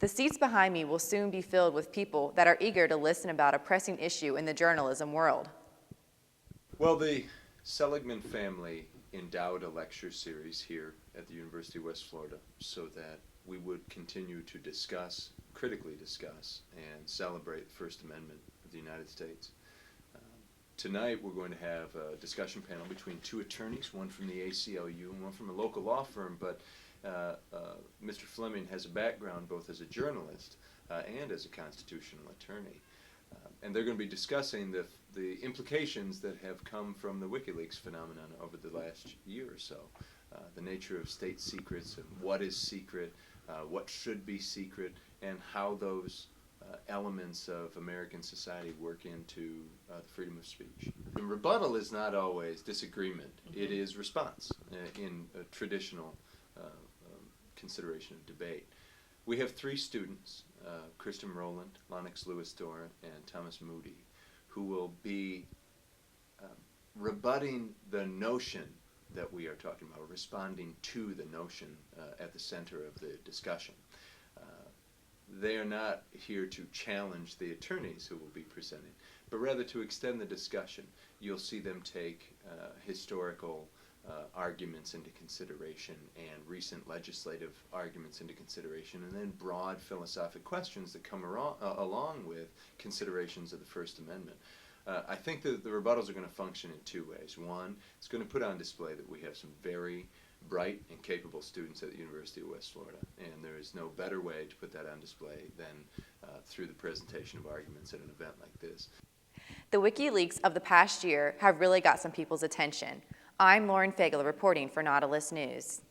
The seats behind me will soon be filled with people that are eager to listen about a pressing issue in the journalism world. Well, the Seligman family endowed a lecture series here at the University of West Florida so that we would continue to discuss, critically discuss, and celebrate the First Amendment of the United States. Tonight we're going to have a discussion panel between two attorneys, one from the ACLU and one from a local law firm, but Mr. Fleming has a background both as a journalist and as a constitutional attorney. And they're going to be discussing the implications that have come from the WikiLeaks phenomenon over the last year or so. The nature of state secrets and what is secret, what should be secret, and how those elements of American society work into the freedom of speech. And rebuttal is not always disagreement. It is response in a traditional consideration of debate. We have three students, Kristen Rowland, Lennox Lewis-Dorr, and Thomas Moody, who will be rebutting the notion that we are talking about, responding to the notion at the center of the discussion. They are not here to challenge the attorneys who will be presenting, but rather to extend the discussion. You'll see them take historical arguments into consideration and recent legislative arguments into consideration, and then broad philosophic questions that come along with considerations of the First Amendment. I think that the rebuttals are going to function in two ways. One, it's going to put on display that we have some very bright and capable students at the University of West Florida, and there is no better way to put that on display than through the presentation of arguments at an event like this. The WikiLeaks of the past year have really got some people's attention. I'm Lauren Fagler reporting for Nautilus News.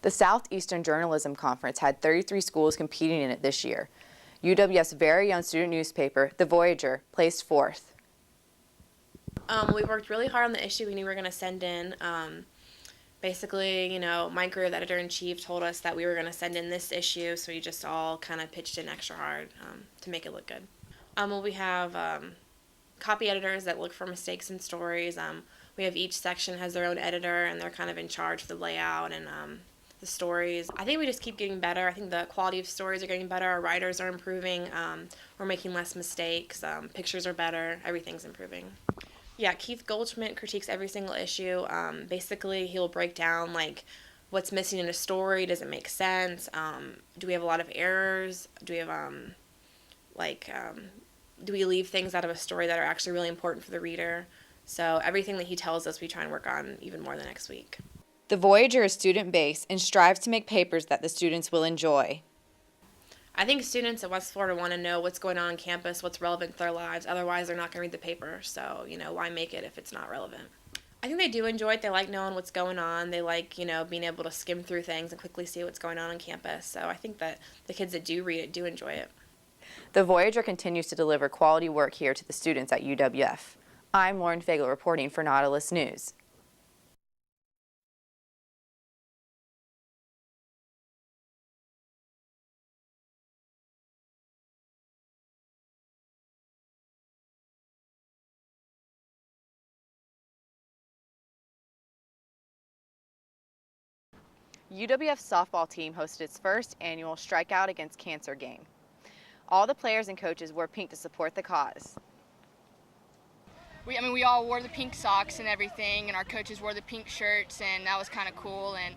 The Southeastern Journalism Conference had 33 schools competing in it this year. UWF's very own student newspaper, The Voyager, placed fourth. We worked really hard on the issue we knew we were going to send in. Basically, my group editor-in-chief told us that we were going to send in this issue, so we just all kind of pitched in extra hard to make it look good. We have copy editors that look for mistakes in stories. We have each section has their own editor, and they're kind of in charge of the layout and the stories. I think we just keep getting better. I think the quality of stories are getting better. Our writers are improving. We're making less mistakes. Pictures are better. Everything's improving. Yeah, Keith Goldschmidt critiques every single issue. Basically, he'll break down what's missing in a story. Does it make sense? Do we have a lot of errors? Do we have do we leave things out of a story that are actually really important for the reader? So everything that he tells us, we try and work on even more the next week. The Voyager is student-based and strives to make papers that the students will enjoy. I think students at West Florida want to know what's going on campus, what's relevant to their lives. Otherwise, they're not going to read the paper. So, why make it if it's not relevant? I think they do enjoy it. They like knowing what's going on. They like, being able to skim through things and quickly see what's going on campus. So I think that the kids that do read it do enjoy it. The Voyager continues to deliver quality work here to the students at UWF. I'm Lauren Fagler reporting for Nautilus News. UWF's softball team hosted its first annual Strikeout Against Cancer game. All the players and coaches wore pink to support the cause. We all wore the pink socks and everything, and our coaches wore the pink shirts, and that was kind of cool. And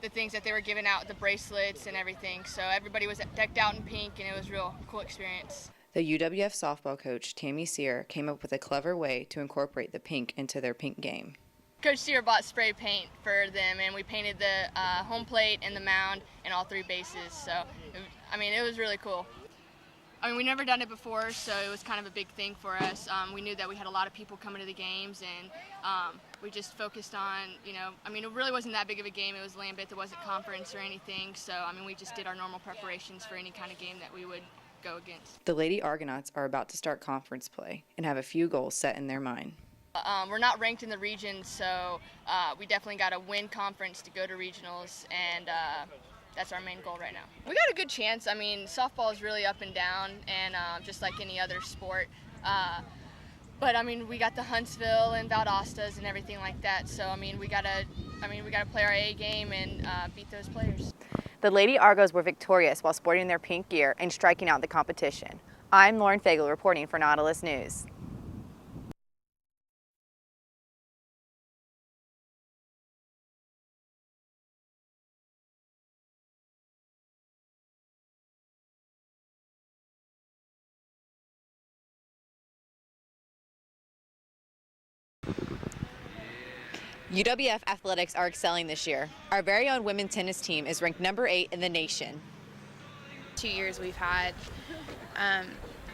the things that they were giving out, the bracelets and everything. So everybody was decked out in pink, and it was a real cool experience. The UWF softball coach, Tammy Sear, came up with a clever way to incorporate the pink into their pink game. Coach Sear bought spray paint for them, and we painted the home plate and the mound and all three bases. So, it was really cool. We never done it before, so it was kind of a big thing for us. We knew that we had a lot of people coming to the games, and we just focused on, it really wasn't that big of a game. It was Lambeth. It wasn't conference or anything. So, we just did our normal preparations for any kind of game that we would go against. The Lady Argonauts are about to start conference play and have a few goals set in their mind. We're not ranked in the region, so we definitely got to win conference to go to regionals, and that's our main goal right now. We got a good chance. I mean, softball is really up and down, and just like any other sport. But I mean, we got the Huntsville and Valdostas and everything like that. So I mean, we gotta play our A game and beat those players. The Lady Argos were victorious while sporting their pink gear and striking out the competition. I'm Lauren Fagler reporting for Nautilus News. UWF athletics are excelling this year. Our very own women's tennis team is ranked number 8 in the nation. 2 years we've had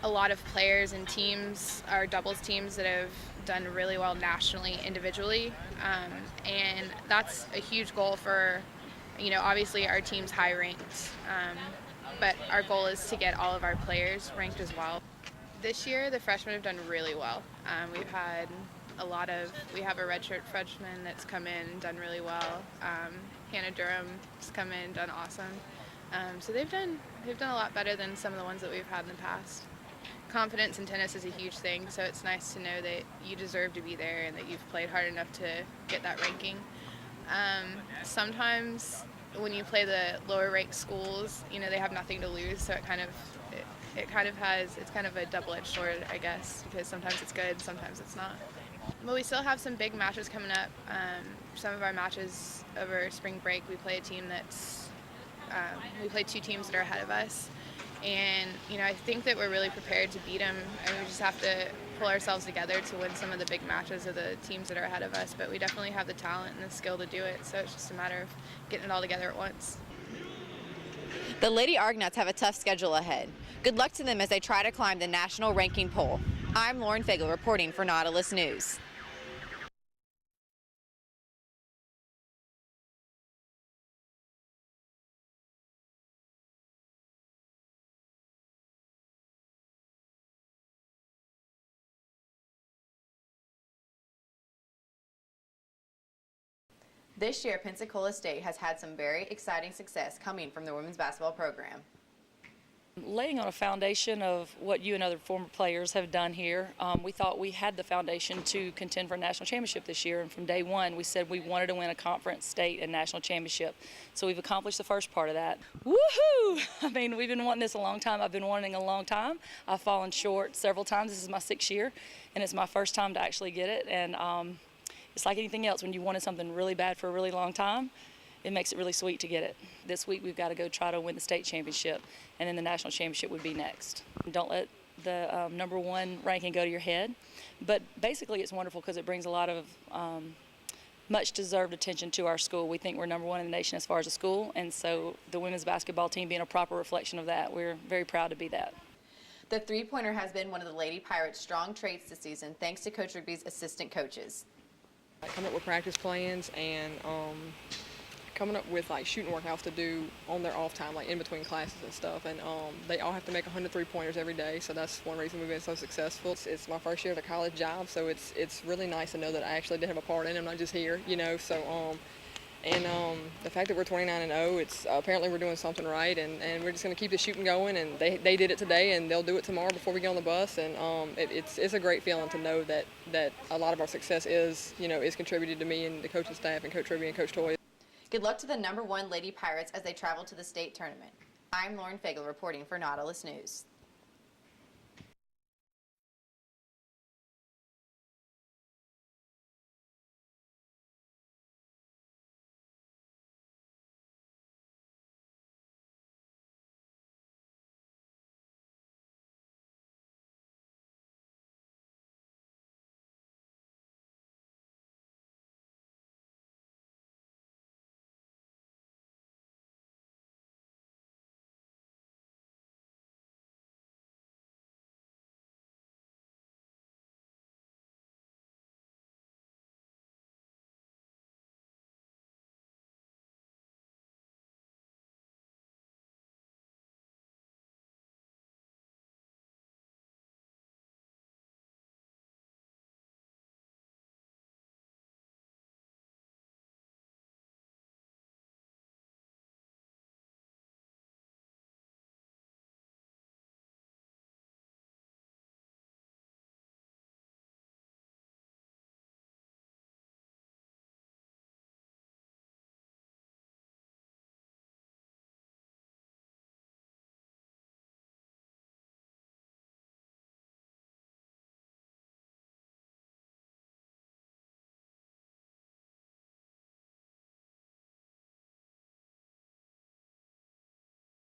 a lot of players and teams, our doubles teams, that have done really well nationally, individually, and that's a huge goal for, obviously our team's high ranked, but our goal is to get all of our players ranked as well. This year the freshmen have done really well. We have a redshirt freshman that's come in and done really well. Hannah Durham's come in and done awesome. So they've done a lot better than some of the ones that we've had in the past. Confidence in tennis is a huge thing, so it's nice to know that you deserve to be there and that you've played hard enough to get that ranking. Sometimes when you play the lower ranked schools, they have nothing to lose, so it's kind of a double-edged sword, I guess, because sometimes it's good, sometimes it's not. Well, we still have some big matches coming up. Some of our matches over spring break, we play a team we play 2 teams that are ahead of us. And, I think that we're really prepared to beat them, and we just have to pull ourselves together to win some of the big matches of the teams that are ahead of us. But we definitely have the talent and the skill to do it, so it's just a matter of getting it all together at once. The Lady Argonauts have a tough schedule ahead. Good luck to them as they try to climb the national ranking pole. I'm Lauren Fagel reporting for Nautilus News. This year, Pensacola State has had some very exciting success coming from the women's basketball program. Laying on a foundation of what you and other former players have done here, we thought we had the foundation to contend for a national championship this year, and from day one we said we wanted to win a conference, state, and national championship. So we've accomplished the first part of that. Woohoo! I mean, we've been wanting this a long time. I've been wanting a long time. I've fallen short several times. This is my 6th year, and it's my first time to actually get it. And it's like anything else. When you wanted something really bad for a really long time, it makes it really sweet to get it. This week we've got to go try to win the state championship, and then the national championship would be next. Don't let the number 1 ranking go to your head. But basically it's wonderful because it brings a lot of much deserved attention to our school. We think we're number 1 in the nation as far as a school, and so the women's basketball team being a proper reflection of that, we're very proud to be that. The three-pointer has been one of the Lady Pirates' strong traits this season, thanks to Coach Rigby's assistant coaches. Come up with practice plans and coming up with shooting workouts to do on their off time, in between classes and stuff. And they all have to make 100 3-pointers every day, so that's one reason we've been so successful. It's my first year at a college job, so it's really nice to know that I actually did have a part in it. I'm not just here, So the fact that we're 29-0, it's apparently we're doing something right, and we're just going to keep the shooting going. And they did it today, and they'll do it tomorrow before we get on the bus. And it's a great feeling to know that a lot of our success is contributed to me and the coaching staff and Coach Ruby and Coach Toy. Good luck to the number 1 Lady Pirates as they travel to the state tournament. I'm Lauren Fagel reporting for Nautilus News.